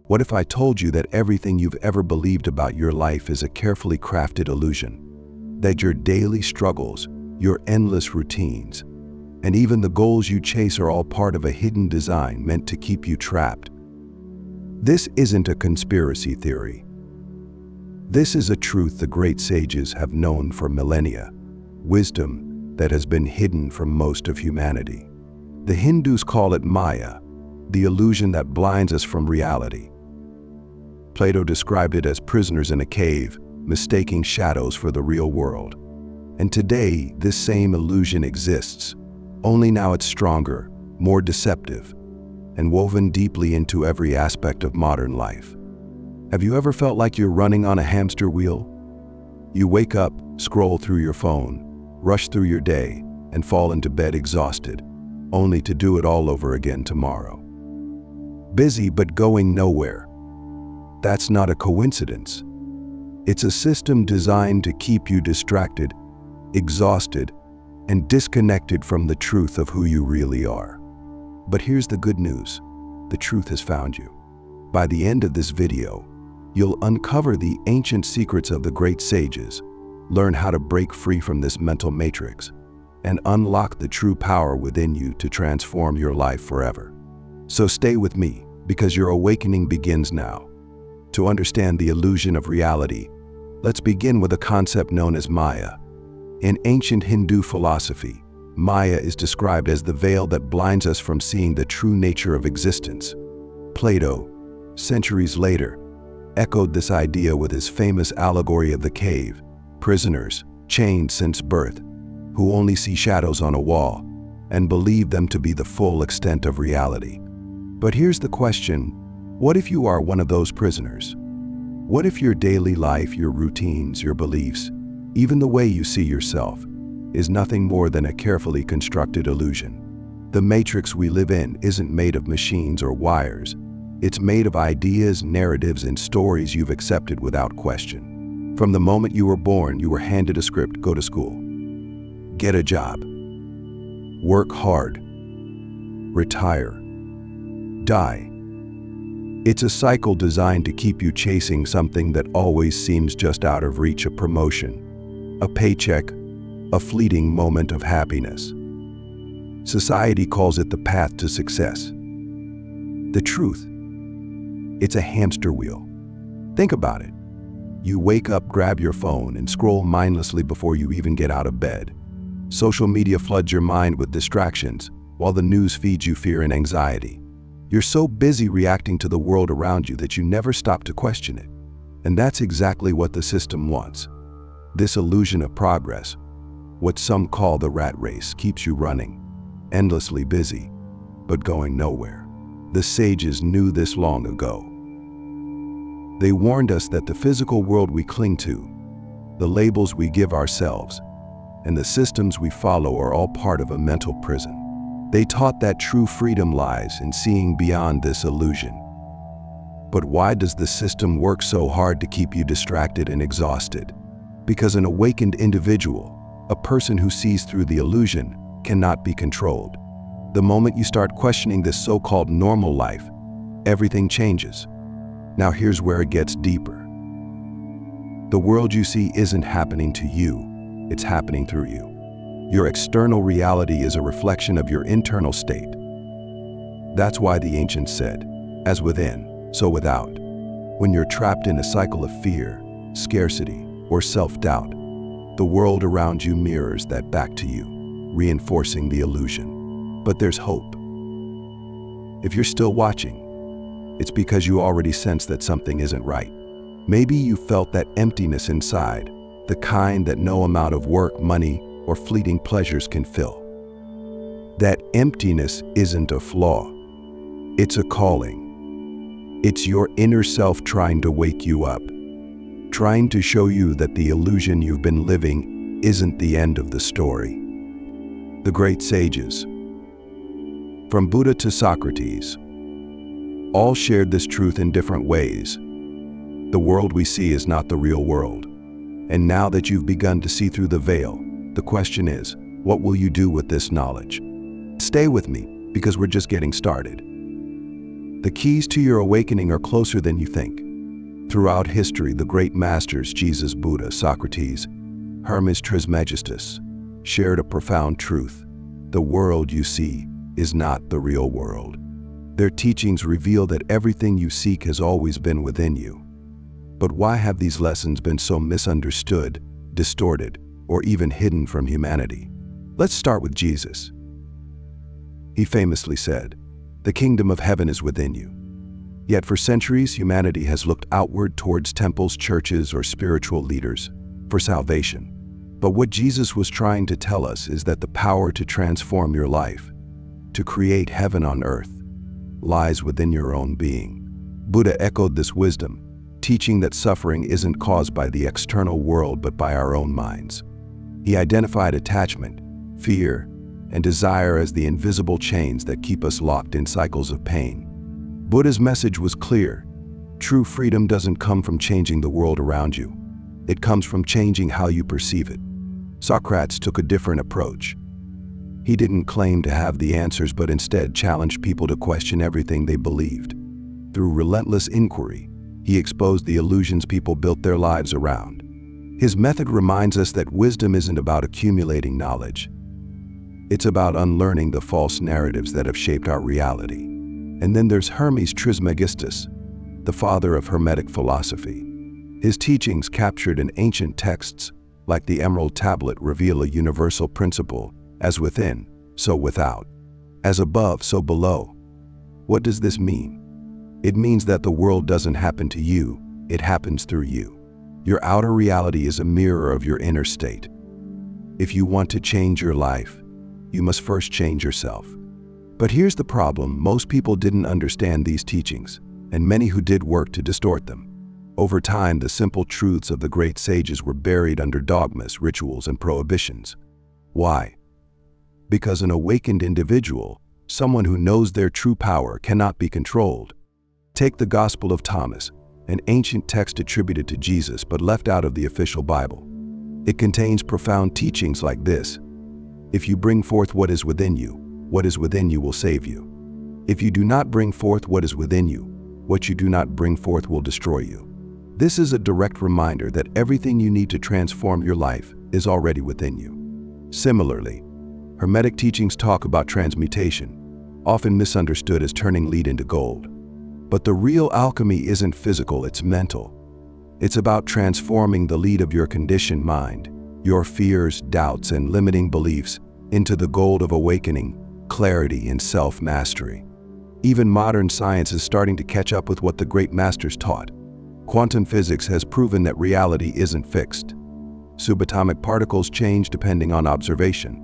What if I told you that everything you've ever believed about your life is a carefully crafted illusion? That your daily struggles, your endless routines, and even the goals you chase are all part of a hidden design meant to keep you trapped? This isn't a conspiracy theory. This is a truth the great sages have known for millennia, wisdom that has been hidden from most of humanity. The Hindus call it Maya, the illusion that blinds us from reality. Plato described it as prisoners in a cave, mistaking shadows for the real world. And today, this same illusion exists, only now it's stronger, more deceptive, and woven deeply into every aspect of modern life. Have you ever felt like you're running on a hamster wheel? You wake up, scroll through your phone, rush through your day, and fall into bed exhausted, only to do it all over again tomorrow. Busy but going nowhere. That's not a coincidence. It's a system designed to keep you distracted, exhausted, and disconnected from the truth of who you really are. But here's the good news. The truth has found you. By the end of this video, you'll uncover the ancient secrets of the great sages, learn how to break free from this mental matrix, and unlock the true power within you to transform your life forever. So stay with me, because your awakening begins now. To understand the illusion of reality, let's begin with a concept known as Maya. In ancient Hindu philosophy, Maya is described as the veil that blinds us from seeing the true nature of existence. Plato, centuries later, echoed this idea with his famous Allegory of the cave, prisoners, chained since birth, who only see shadows on a wall and believe them to be the full extent of reality. But here's the question: what if you are one of those prisoners? What if your daily life, your routines, your beliefs, even the way you see yourself, is nothing more than a carefully constructed illusion? The matrix we live in isn't made of machines or wires. It's made of ideas, narratives, and stories you've accepted without question. From the moment you were born, you were handed a script: go to school, get a job, work hard, retire, die. It's a cycle designed to keep you chasing something that always seems just out of reach: a promotion, a paycheck, a fleeting moment of happiness. Society calls it the path to success. The truth: it's a hamster wheel. Think about it. You wake up, grab your phone, and scroll mindlessly before you even get out of bed. Social media floods your mind with distractions, while the news feeds you fear and anxiety. You're so busy reacting to the world around you that you never stop to question it. And that's exactly what the system wants. This illusion of progress, what some call the rat race, keeps you running, endlessly busy, but going nowhere. The sages knew this long ago. They warned us that the physical world we cling to, the labels we give ourselves, and the systems we follow are all part of a mental prison. They taught that true freedom lies in seeing beyond this illusion. But why does the system work so hard to keep you distracted and exhausted? Because an awakened individual, a person who sees through the illusion, cannot be controlled. The moment you start questioning this so-called normal life, everything changes. Now here's where it gets deeper. The world you see isn't happening to you, it's happening through you. Your external reality is a reflection of your internal state. That's why the ancients said, as within, so without. When you're trapped in a cycle of fear, scarcity, or self-doubt, the world around you mirrors that back to you, reinforcing the illusion. But there's hope. If you're still watching, it's because you already sense that something isn't right. Maybe you felt that emptiness inside, the kind that no amount of work, money, or fleeting pleasures can fill. That emptiness isn't a flaw. It's a calling. It's your inner self trying to wake you up, trying to show you that the illusion you've been living isn't the end of the story. The great sages, from Buddha to Socrates, all shared this truth in different ways. The world we see is not the real world. And now that you've begun to see through the veil, the question is, what will you do with this knowledge? Stay with me, because we're just getting started. The keys to your awakening are closer than you think. Throughout history, the great masters Jesus, Buddha, Socrates, Hermes Trismegistus shared a profound truth. The world you see is not the real world. Their teachings reveal that everything you seek has always been within you. But why have these lessons been so misunderstood, distorted, or even hidden from humanity? Let's start with Jesus. He famously said, "The kingdom of heaven is within you." Yet for centuries, humanity has looked outward towards temples, churches, or spiritual leaders for salvation. But what Jesus was trying to tell us is that the power to transform your life, to create heaven on earth, lies within your own being. Buddha echoed this wisdom, teaching that suffering isn't caused by the external world but by our own minds. He identified attachment, fear, and desire as the invisible chains that keep us locked in cycles of pain. Buddha's message was clear. True freedom doesn't come from changing the world around you. It comes from changing how you perceive it. Socrates took a different approach. He didn't claim to have the answers, but instead challenged people to question everything they believed. Through relentless inquiry, he exposed the illusions people built their lives around. His method reminds us that wisdom isn't about accumulating knowledge. It's about unlearning the false narratives that have shaped our reality. And then there's Hermes Trismegistus, the father of Hermetic philosophy. His teachings, captured in ancient texts like the Emerald Tablet, reveal a universal principle: as within, so without. As above, so below. What does this mean? It means that the world doesn't happen to you, it happens through you. Your outer reality is a mirror of your inner state. If you want to change your life, you must first change yourself. But here's the problem: most people didn't understand these teachings, and many who did worked to distort them. Over time, the simple truths of the great sages were buried under dogmas, rituals, and prohibitions. Why? Because an awakened individual, someone who knows their true power, cannot be controlled. Take the Gospel of Thomas, an ancient text attributed to Jesus but left out of the official Bible. It contains profound teachings like this: if you bring forth what is within you, what is within you will save you. If you do not bring forth what is within you, what you do not bring forth will destroy you. This is a direct reminder that everything you need to transform your life is already within you. Similarly, Hermetic teachings talk about transmutation, often misunderstood as turning lead into gold. But the real alchemy isn't physical, it's mental. It's about transforming the lead of your conditioned mind, your fears, doubts, and limiting beliefs into the gold of awakening, clarity, and self-mastery. Even modern science is starting to catch up with what the great masters taught. Quantum physics has proven that reality isn't fixed. Subatomic particles change depending on observation.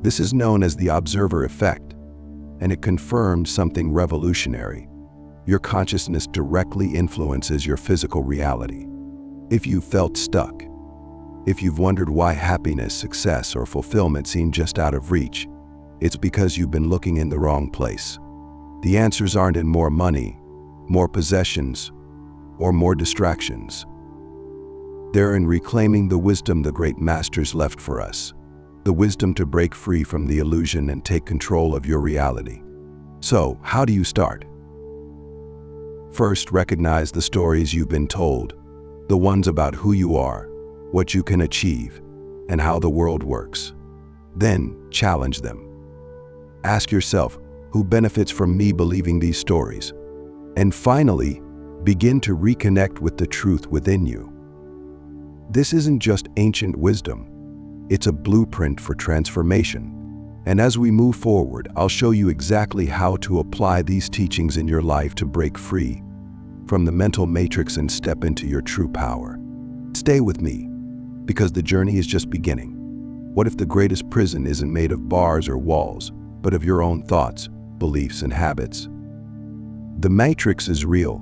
This is known as the observer effect, and it confirms something revolutionary. Your consciousness directly influences your physical reality. If you've felt stuck, if you've wondered why happiness, success, or fulfillment seem just out of reach, it's because you've been looking in the wrong place. The answers aren't in more money, more possessions, or more distractions. They're in reclaiming the wisdom the great masters left for us, the wisdom to break free from the illusion and take control of your reality. So, how do you start? First, recognize the stories you've been told, the ones about who you are, what you can achieve, and how the world works. Then, challenge them. Ask yourself, who benefits from me believing these stories? And finally, begin to reconnect with the truth within you. This isn't just ancient wisdom, it's a blueprint for transformation. And as we move forward, I'll show you exactly how to apply these teachings in your life to break free from the mental matrix and step into your true power. Stay with me, because the journey is just beginning. What if the greatest prison isn't made of bars or walls, but of your own thoughts, beliefs, and habits? The matrix is real,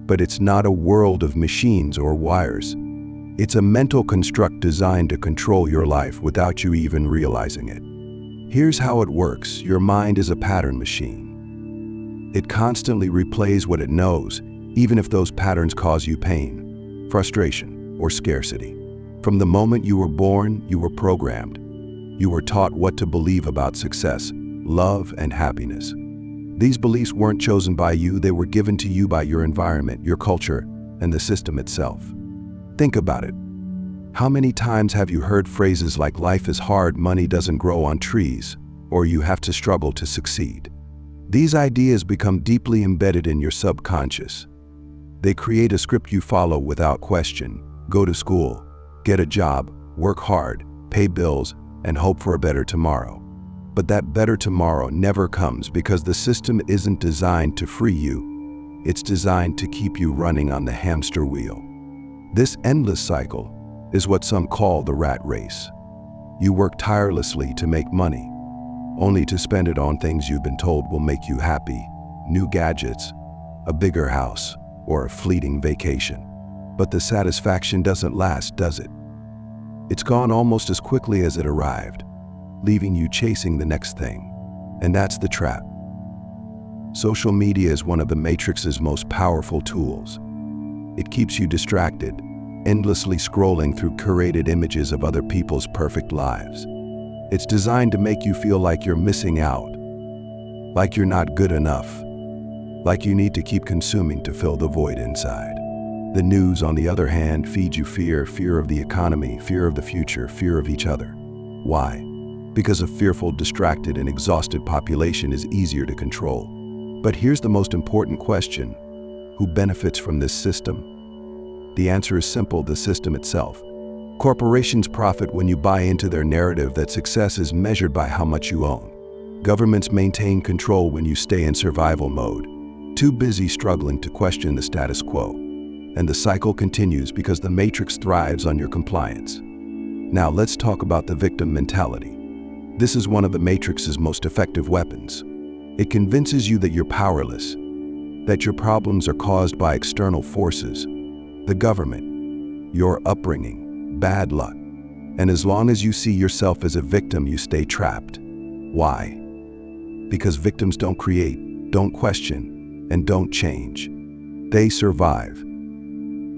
but it's not a world of machines or wires. It's a mental construct designed to control your life without you even realizing it. Here's how it works. Your mind is a pattern machine. It constantly replays what it knows, even if those patterns cause you pain, frustration, or scarcity. From the moment you were born, you were programmed. You were taught what to believe about success, love, and happiness. These beliefs weren't chosen by you, they were given to you by your environment, your culture, and the system itself. Think about it. How many times have you heard phrases like life is hard, money doesn't grow on trees, or you have to struggle to succeed? These ideas become deeply embedded in your subconscious. They create a script you follow without question. Go to school, get a job, work hard, pay bills, and hope for a better tomorrow. But that better tomorrow never comes because the system isn't designed to free you. It's designed to keep you running on the hamster wheel. This endless cycle is what some call the rat race. You work tirelessly to make money, only to spend it on things you've been told will make you happy, new gadgets, a bigger house, or a fleeting vacation. But the satisfaction doesn't last, does it? It's gone almost as quickly as it arrived, leaving you chasing the next thing. And that's the trap. Social media is one of the Matrix's most powerful tools. It keeps you distracted, endlessly scrolling through curated images of other people's perfect lives. It's designed to make you feel like you're missing out, like you're not good enough, like you need to keep consuming to fill the void inside. The news, on the other hand, feeds you fear, fear of the economy, fear of the future, fear of each other. Why? Because a fearful, distracted, and exhausted population is easier to control. But here's the most important question: who benefits from this system? The answer is simple: the system itself. Corporations profit when you buy into their narrative that success is measured by how much you own. Governments maintain control when you stay in survival mode, too busy struggling to question the status quo. And the cycle continues because the Matrix thrives on your compliance. Now let's talk about the victim mentality. This is one of the Matrix's most effective weapons. It convinces you that you're powerless, that your problems are caused by external forces, the government, your upbringing, bad luck. And as long as you see yourself as a victim, you stay trapped. Why? Because victims don't create, don't question, and don't change. They survive.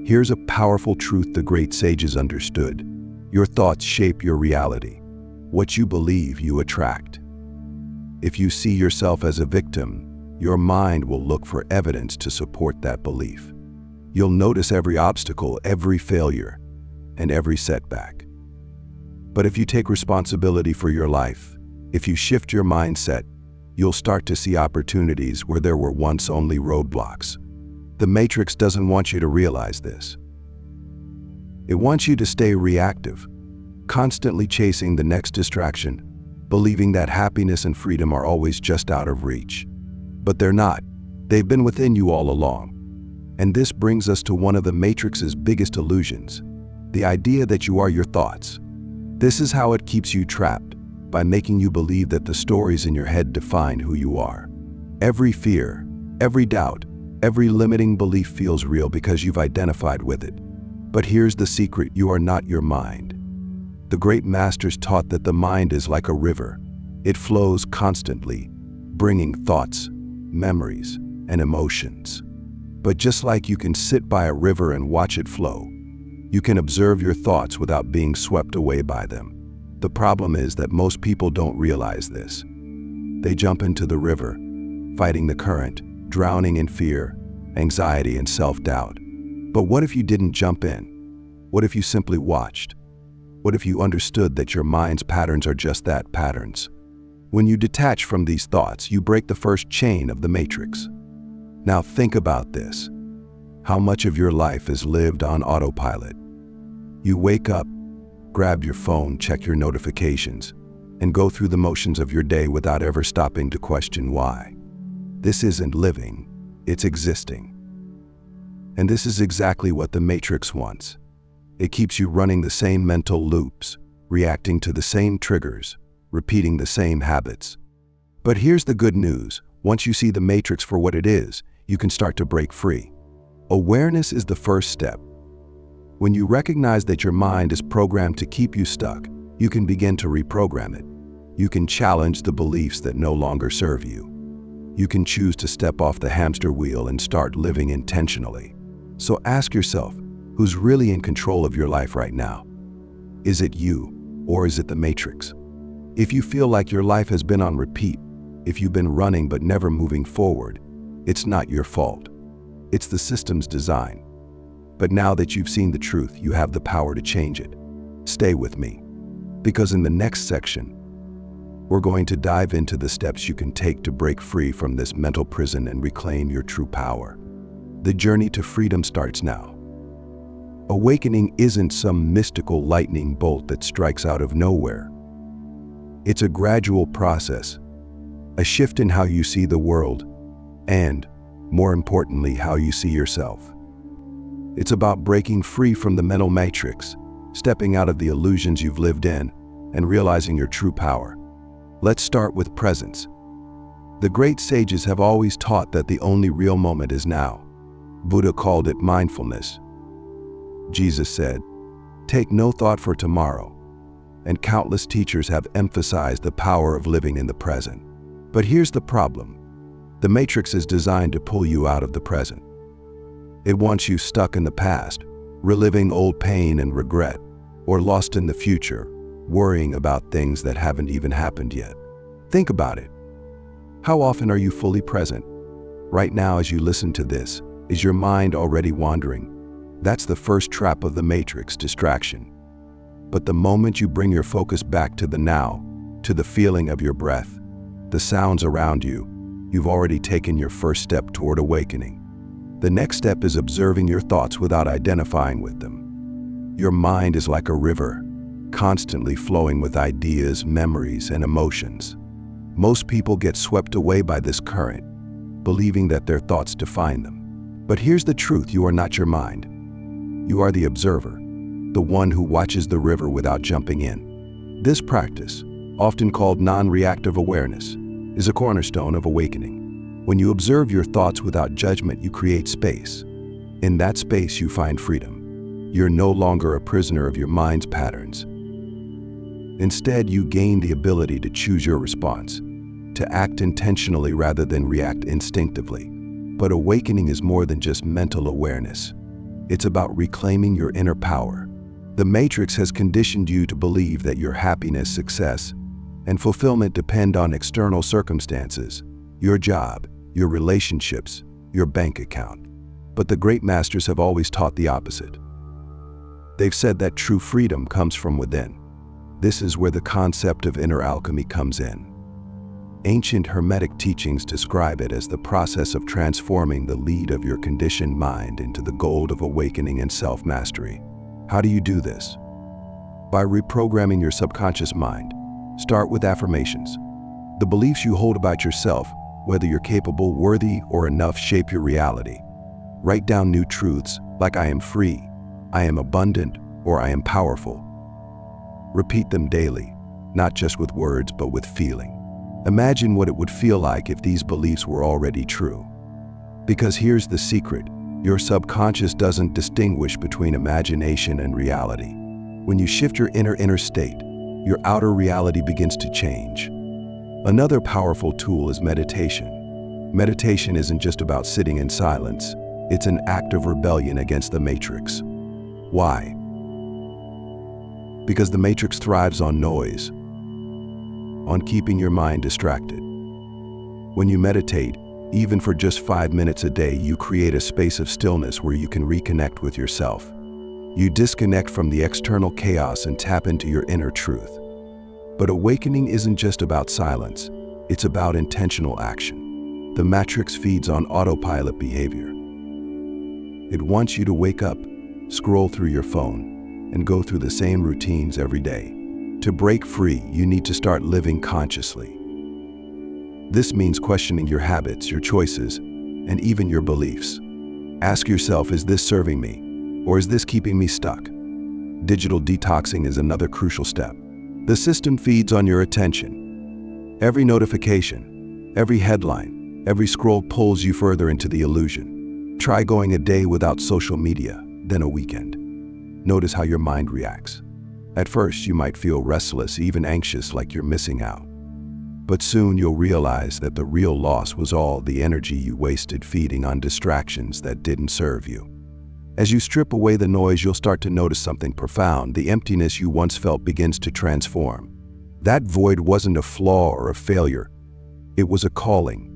Here's a powerful truth the great sages understood. Your thoughts shape your reality. What you believe, you attract. If you see yourself as a victim, your mind will look for evidence to support that belief. You'll notice every obstacle, every failure, and every setback. But if you take responsibility for your life, if you shift your mindset, you'll start to see opportunities where there were once only roadblocks. The Matrix doesn't want you to realize this. It wants you to stay reactive, constantly chasing the next distraction, believing that happiness and freedom are always just out of reach. But they're not. They've been within you all along. And this brings us to one of the Matrix's biggest illusions, the idea that you are your thoughts. This is how it keeps you trapped, by making you believe that the stories in your head define who you are. Every fear, every doubt, every limiting belief feels real because you've identified with it. But here's the secret: you are not your mind. The great masters taught that the mind is like a river. It flows constantly, bringing thoughts, memories, and emotions. But just like you can sit by a river and watch it flow, you can observe your thoughts without being swept away by them. The problem is that most people don't realize this. They jump into the river, fighting the current, drowning in fear, anxiety, and self-doubt. But what if you didn't jump in? What if you simply watched? What if you understood that your mind's patterns are just that, patterns? When you detach from these thoughts, you break the first chain of the Matrix. Now think about this. How much of your life is lived on autopilot? You wake up, grab your phone, check your notifications, and go through the motions of your day without ever stopping to question why. This isn't living, it's existing. And this is exactly what the Matrix wants. It keeps you running the same mental loops, reacting to the same triggers, repeating the same habits. But here's the good news. Once you see the Matrix for what it is, you can start to break free. Awareness is the first step. When you recognize that your mind is programmed to keep you stuck, you can begin to reprogram it. You can challenge the beliefs that no longer serve you. You can choose to step off the hamster wheel and start living intentionally. So ask yourself, who's really in control of your life right now? Is it you, or is it the Matrix? If you feel like your life has been on repeat, If you've been running but never moving forward, it's not your fault. It's the system's design. But now that you've seen the truth, you have the power to change it. Stay with me, because in the next section, we're going to dive into the steps you can take to break free from this mental prison and reclaim your true power. The journey to freedom starts now. Awakening isn't some mystical lightning bolt that strikes out of nowhere. It's a gradual process, a shift in how you see the world, and, more importantly, how you see yourself. It's about breaking free from the mental matrix, stepping out of the illusions you've lived in, and realizing your true power. Let's start with presence. The great sages have always taught that the only real moment is now. Buddha called it mindfulness. Jesus said, "Take no thought for tomorrow," and countless teachers have emphasized the power of living in the present. But here's the problem. The matrix is designed to pull you out of the present. It wants you stuck in the past, reliving old pain and regret, or lost in the future, worrying about things that haven't even happened yet. Think about it. How often are you fully present? Right now, as you listen to this, is your mind already wandering? That's the first trap of the matrix, distraction. But the moment you bring your focus back to the now, to the feeling of your breath, the sounds around you, you've already taken your first step toward awakening. The next step is observing your thoughts without identifying with them. Your mind is like a river, constantly flowing with ideas, memories, and emotions. Most people get swept away by this current, believing that their thoughts define them. But here's the truth: you are not your mind. You are the observer, the one who watches the river without jumping in. This practice, often called non-reactive awareness, is a cornerstone of awakening. When you observe your thoughts without judgment, you create space. In that space, you find freedom. You're no longer a prisoner of your mind's patterns. Instead, you gain the ability to choose your response, to act intentionally rather than react instinctively. But awakening is more than just mental awareness. It's about reclaiming your inner power. The matrix has conditioned you to believe that your happiness, success, and fulfillment depend on external circumstances, your job, your relationships, your bank account. But the great masters have always taught the opposite. They've said that true freedom comes from within. This is where the concept of inner alchemy comes in. Ancient Hermetic teachings describe it as the process of transforming the lead of your conditioned mind into the gold of awakening and self-mastery. How do you do this? By reprogramming your subconscious mind. Start with affirmations. The beliefs you hold about yourself, whether you're capable, worthy, or enough, shape your reality. Write down new truths like "I am free," "I am abundant," or "I am powerful." Repeat them daily, not just with words but with feeling. Imagine what it would feel like if these beliefs were already true. Because here's the secret: your subconscious doesn't distinguish between imagination and reality. When you shift your inner state, your outer reality begins to change. Another powerful tool is meditation. Meditation isn't just about sitting in silence. It's an act of rebellion against the matrix. Why? Because the matrix thrives on noise, on keeping your mind distracted. When you meditate, even for just 5 minutes a day, you create a space of stillness where you can reconnect with yourself. You disconnect from the external chaos and tap into your inner truth. But awakening isn't just about silence, it's about intentional action. The matrix feeds on autopilot behavior. It wants you to wake up, scroll through your phone, and go through the same routines every day. To break free, you need to start living consciously. This means questioning your habits, your choices, and even your beliefs. Ask yourself, is this serving me, or is this keeping me stuck? Digital detoxing is another crucial step. The system feeds on your attention. Every notification, every headline, every scroll pulls you further into the illusion. Try going a day without social media, then a weekend. Notice how your mind reacts. At first, you might feel restless, even anxious, like you're missing out. But soon you'll realize that the real loss was all the energy you wasted feeding on distractions that didn't serve you. As you strip away the noise, you'll start to notice something profound. The emptiness you once felt begins to transform. That void wasn't a flaw or a failure. It was a calling,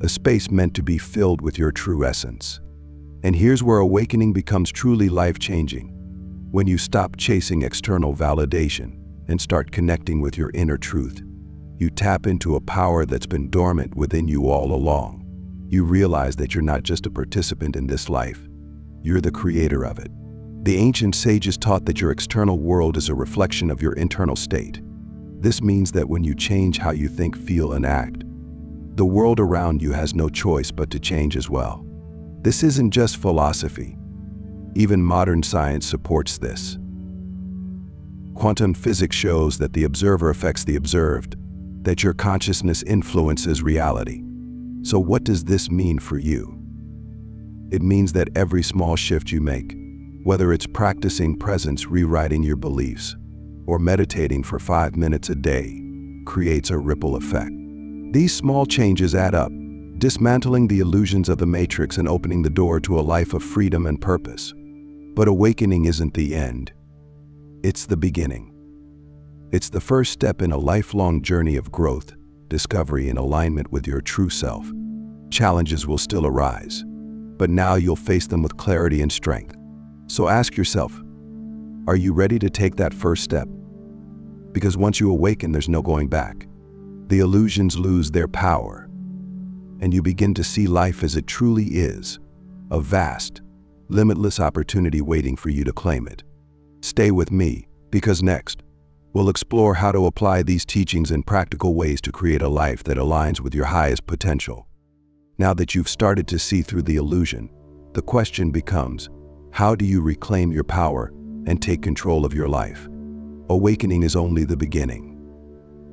a space meant to be filled with your true essence. And here's where awakening becomes truly life-changing. When you stop chasing external validation and start connecting with your inner truth, you tap into a power that's been dormant within you all along. You realize that you're not just a participant in this life, you're the creator of it. The ancient sages taught that your external world is a reflection of your internal state. This means that when you change how you think, feel, and act, the world around you has no choice but to change as well. This isn't just philosophy. Even modern science supports this. Quantum physics shows that the observer affects the observed, that your consciousness influences reality. So what does this mean for you? It means that every small shift you make, whether it's practicing presence, rewriting your beliefs, or meditating for 5 minutes a day, creates a ripple effect. These small changes add up, dismantling the illusions of the matrix and opening the door to a life of freedom and purpose. But awakening isn't the end. It's the beginning. It's the first step in a lifelong journey of growth, discovery, and alignment with your true self. Challenges will still arise, but now you'll face them with clarity and strength. So ask yourself, are you ready to take that first step? Because once you awaken, there's no going back. The illusions lose their power, and you begin to see life as it truly is, a vast, limitless opportunity waiting for you to claim it. Stay with me, because next, we'll explore how to apply these teachings in practical ways to create a life that aligns with your highest potential. Now that you've started to see through the illusion, the question becomes, how do you reclaim your power and take control of your life? Awakening is only the beginning.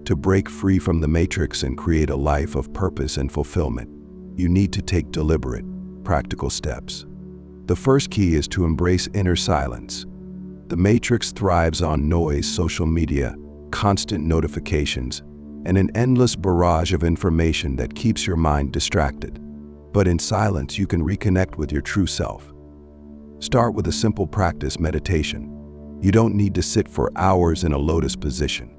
To break free from the matrix and create a life of purpose and fulfillment, you need to take deliberate, practical steps. The first key is to embrace inner silence. The matrix thrives on noise, social media, constant notifications, and an endless barrage of information that keeps your mind distracted. But in silence, you can reconnect with your true self. Start with a simple practice, meditation. You don't need to sit for hours in a lotus position.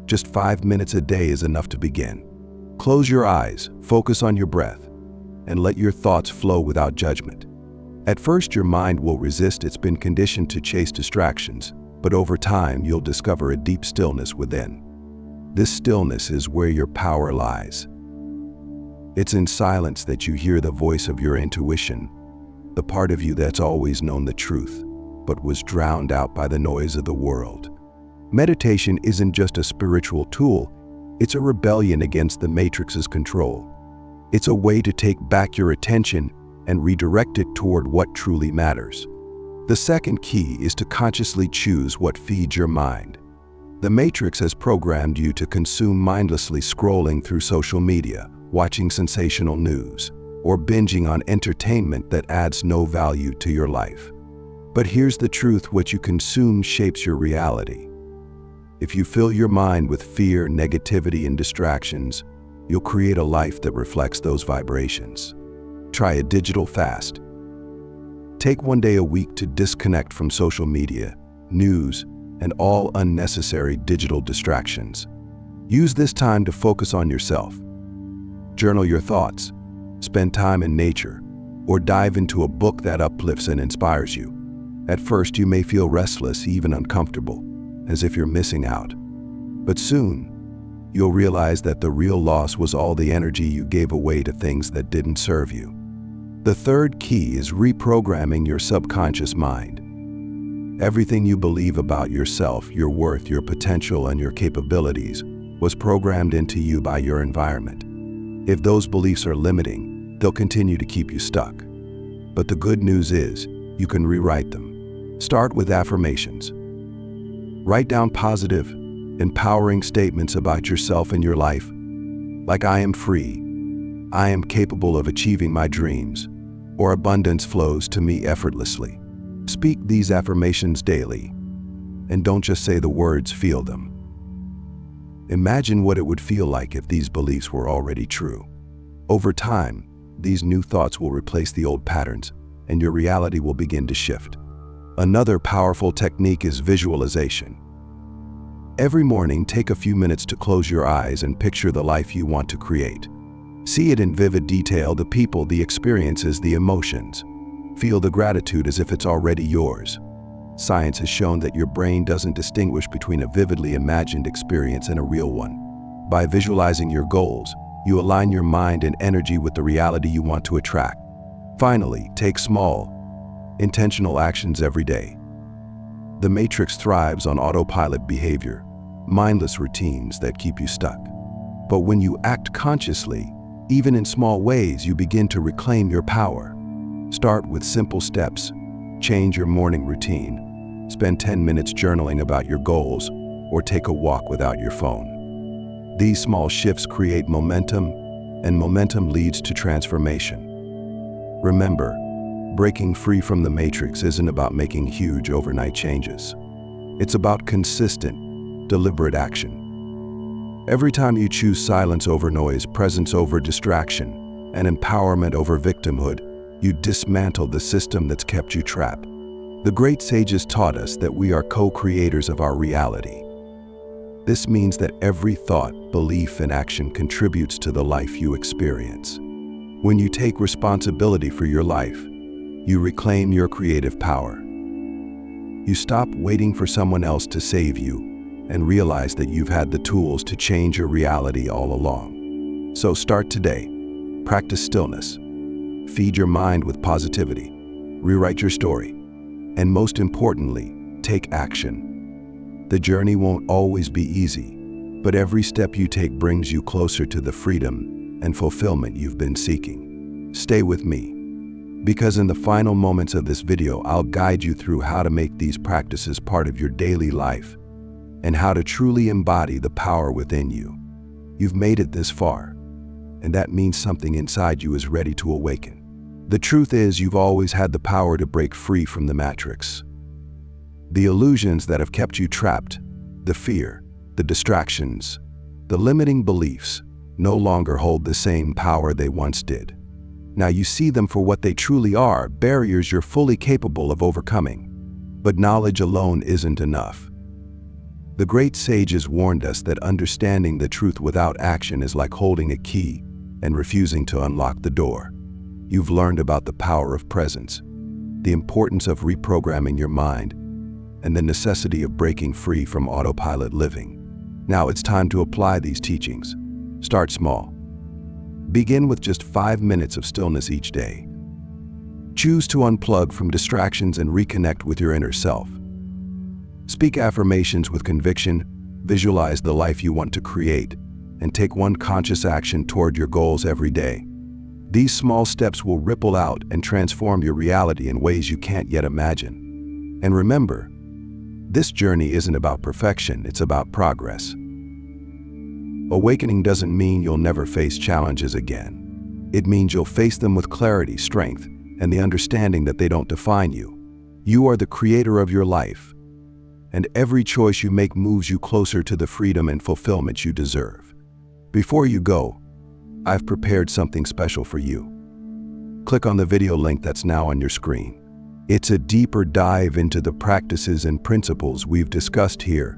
Just 5 minutes a day is enough to begin. Close your eyes, focus on your breath, and let your thoughts flow without judgment. At first, your mind will resist. It's been conditioned to chase distractions, but over time, you'll discover a deep stillness within. This stillness is where your power lies. It's in silence that you hear the voice of your intuition, the part of you that's always known the truth, but was drowned out by the noise of the world. Meditation isn't just a spiritual tool, it's a rebellion against the matrix's control. It's a way to take back your attention and redirect it toward what truly matters. The second key is to consciously choose what feeds your mind. The matrix has programmed you to consume mindlessly, scrolling through social media, watching sensational news, or binging on entertainment that adds no value to your life. But here's the truth: what you consume shapes your reality. If you fill your mind with fear, negativity, and distractions, you'll create a life that reflects those vibrations. Try a digital fast. Take 1 day a week to disconnect from social media, news, and all unnecessary digital distractions. Use this time to focus on yourself. Journal your thoughts, spend time in nature, or dive into a book that uplifts and inspires you. At first, you may feel restless, even uncomfortable, as if you're missing out. But soon, you'll realize that the real loss was all the energy you gave away to things that didn't serve you. The third key is reprogramming your subconscious mind. Everything you believe about yourself, your worth, your potential, and your capabilities was programmed into you by your environment. If those beliefs are limiting, they'll continue to keep you stuck. But the good news is, you can rewrite them. Start with affirmations. Write down positive, empowering statements about yourself and your life, like "I am free," "I am capable of achieving my dreams," or "abundance flows to me effortlessly." Speak these affirmations daily, and don't just say the words, feel them. Imagine what it would feel like if these beliefs were already true. Over time, these new thoughts will replace the old patterns, and your reality will begin to shift. Another powerful technique is visualization. Every morning, take a few minutes to close your eyes and picture the life you want to create. See it in vivid detail, the people, the experiences, the emotions. Feel the gratitude as if it's already yours. Science has shown that your brain doesn't distinguish between a vividly imagined experience and a real one. By visualizing your goals, you align your mind and energy with the reality you want to attract. Finally, take small, intentional actions every day. The matrix thrives on autopilot behavior, mindless routines that keep you stuck. But when you act consciously, even in small ways, you begin to reclaim your power. Start with simple steps. Change your morning routine. Spend 10 minutes journaling about your goals, or take a walk without your phone. These small shifts create momentum, and momentum leads to transformation. Remember, breaking free from the matrix isn't about making huge overnight changes. It's about consistent, deliberate action. Every time you choose silence over noise, presence over distraction, and empowerment over victimhood, you dismantle the system that's kept you trapped. The great sages taught us that we are co-creators of our reality. This means that every thought, belief, and action contributes to the life you experience. When you take responsibility for your life, you reclaim your creative power. You stop waiting for someone else to save you and realize that you've had the tools to change your reality all along. So start today. Practice stillness. Feed your mind with positivity. Rewrite your story. And most importantly, take action. The journey won't always be easy, but every step you take brings you closer to the freedom and fulfillment you've been seeking. Stay with me, because in the final moments of this video, I'll guide you through how to make these practices part of your daily life and how to truly embody the power within you. You've made it this far, and that means something inside you is ready to awaken. The truth is, you've always had the power to break free from the matrix. The illusions that have kept you trapped, the fear, the distractions, the limiting beliefs, no longer hold the same power they once did. Now you see them for what they truly are, barriers you're fully capable of overcoming. But knowledge alone isn't enough. The great sages warned us that understanding the truth without action is like holding a key and refusing to unlock the door. You've learned about the power of presence, the importance of reprogramming your mind, and the necessity of breaking free from autopilot living. Now it's time to apply these teachings. Start small. Begin with just 5 minutes of stillness each day. Choose to unplug from distractions and reconnect with your inner self. Speak affirmations with conviction, visualize the life you want to create, and take one conscious action toward your goals every day. These small steps will ripple out and transform your reality in ways you can't yet imagine. And remember, this journey isn't about perfection, it's about progress. Awakening doesn't mean you'll never face challenges again. It means you'll face them with clarity, strength, and the understanding that they don't define you. You are the creator of your life, and every choice you make moves you closer to the freedom and fulfillment you deserve. Before you go, I've prepared something special for you. Click on the video link that's now on your screen. It's a deeper dive into the practices and principles we've discussed here,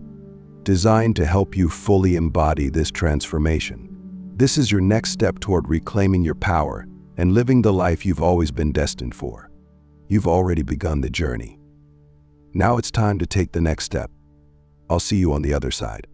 designed to help you fully embody this transformation. This is your next step toward reclaiming your power and living the life you've always been destined for. You've already begun the journey. Now it's time to take the next step. I'll see you on the other side.